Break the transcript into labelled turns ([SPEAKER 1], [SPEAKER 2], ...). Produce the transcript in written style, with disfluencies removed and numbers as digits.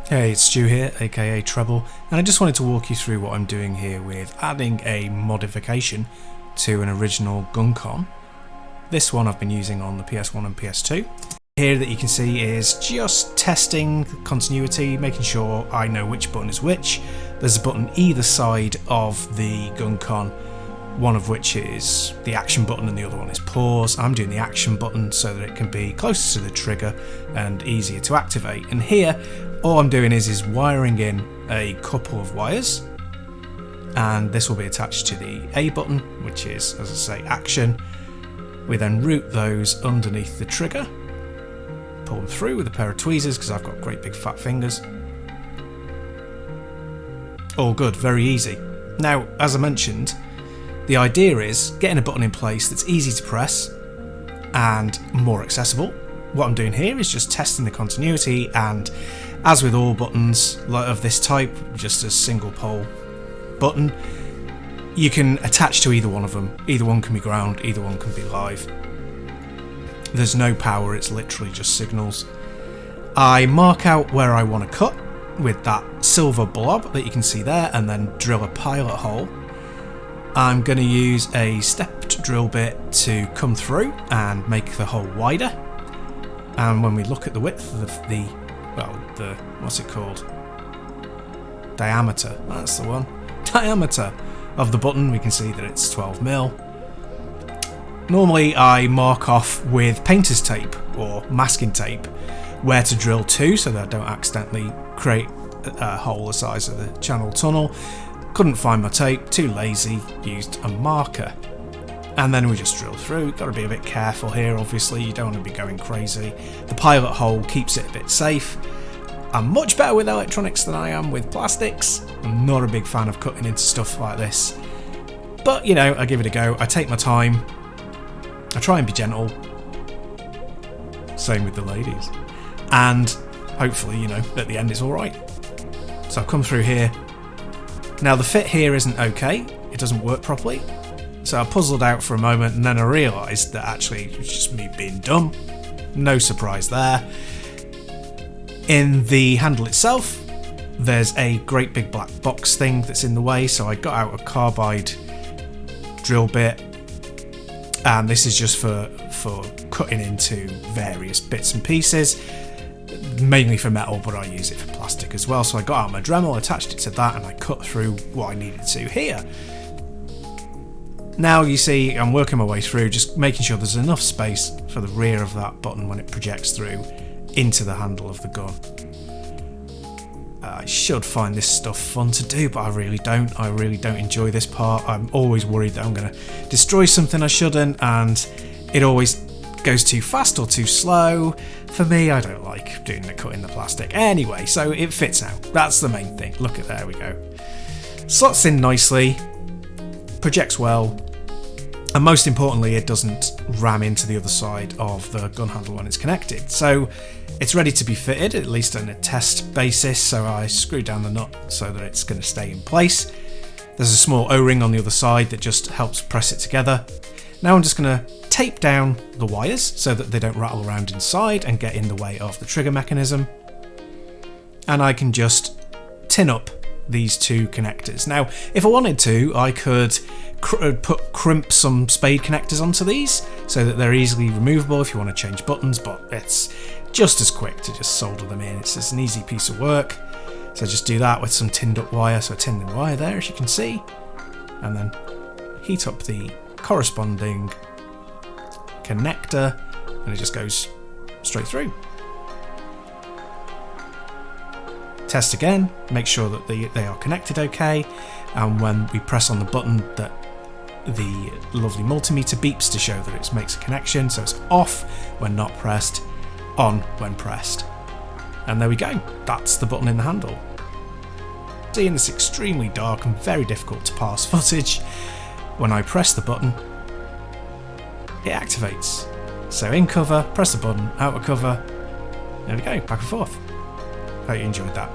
[SPEAKER 1] Hey, it's Stu here, aka Treble, and I just wanted to walk you through what I'm doing here with adding a modification to an original GunCon. This one I've been using on the PS1 and PS2. Here that you can see is just testing continuity, making sure I know which button is which. There's a button either side of the GunCon, one of which is the action button and the other one is pause. I'm doing the action button so that it can be closer to the trigger and easier to activate. And here, all I'm doing is wiring in a couple of wires, and this will be attached to the A button, which is, as I say, action. We then route those underneath the trigger, pull them through with a pair of tweezers because I've got great big fat fingers. All good, very easy. Now, as I mentioned, the idea is getting a button in place that's easy to press and more accessible. What I'm doing here is just testing the continuity, and as with all buttons of this type, just a single pole button, you can attach to either one of them. Either one can be ground, either one can be live. There's no power, it's literally just signals. I mark out where I want to cut with that silver blob that you can see there, and then drill a pilot hole. I'm going to use a stepped drill bit to come through and make the hole wider. And when we look at the width of the what's it called? Diameter, that's the one. Diameter of the button, we can see that it's 12mm. Normally I mark off with painter's tape or masking tape where to drill to so that I don't accidentally create a hole the size of the channel tunnel. Couldn't find my tape, too lazy, used a marker. And then we just drill through. Got to be a bit careful here, obviously, you don't want to be going crazy. The pilot hole keeps it a bit safe. I'm much better with electronics than I am with plastics. I'm not a big fan of cutting into stuff like this. But, you know, I give it a go. I take my time. I try and be gentle. Same with the ladies. And hopefully, you know, at the end it's alright. So I've come through here. Now the fit here isn't okay, it doesn't work properly, so I puzzled out for a moment and then I realised that actually it was just me being dumb. No surprise there. In the handle itself, there's a great big black box thing that's in the way, so I got out a carbide drill bit, and this is just for cutting into various bits and pieces. Mainly for metal, but I use it for plastic as well. So I got out my Dremel, attached it to that, and I cut through what I needed to here. Now you see I'm working my way through, just making sure there's enough space for the rear of that button when it projects through into the handle of the gun. I should find this stuff fun to do, but I really don't. I really don't enjoy this part. I'm always worried that I'm going to destroy something I shouldn't, and it always goes too fast or too slow. For me, I don't like doing the cut in the plastic. Anyway, so it fits out. That's the main thing. Look at, there we go. Slots in nicely, projects well, and most importantly, it doesn't ram into the other side of the gun handle when it's connected. So it's ready to be fitted, at least on a test basis. So I screw down the nut so that it's going to stay in place. There's a small O-ring on the other side that just helps press it together. Now I'm just going to tape down the wires so that they don't rattle around inside and get in the way of the trigger mechanism. And I can just tin up these two connectors. Now, if I wanted to, I could crimp some spade connectors onto these so that they're easily removable if you want to change buttons, but it's just as quick to just solder them in. It's just an easy piece of work. So I just do that with some tinned up wire. So I tin the wire there, as you can see, and then heat up the corresponding connector, and it just goes straight through. Test again, make sure that they are connected okay, and when we press on the button that the lovely multimeter beeps to show that it makes a connection, so it's off when not pressed, on when pressed. And there we go, that's the button in the handle. Seeing this extremely dark and very difficult to parse footage, when I press the button, it activates. So in cover, press the button, out of cover, there we go, back and forth. Hope you enjoyed that.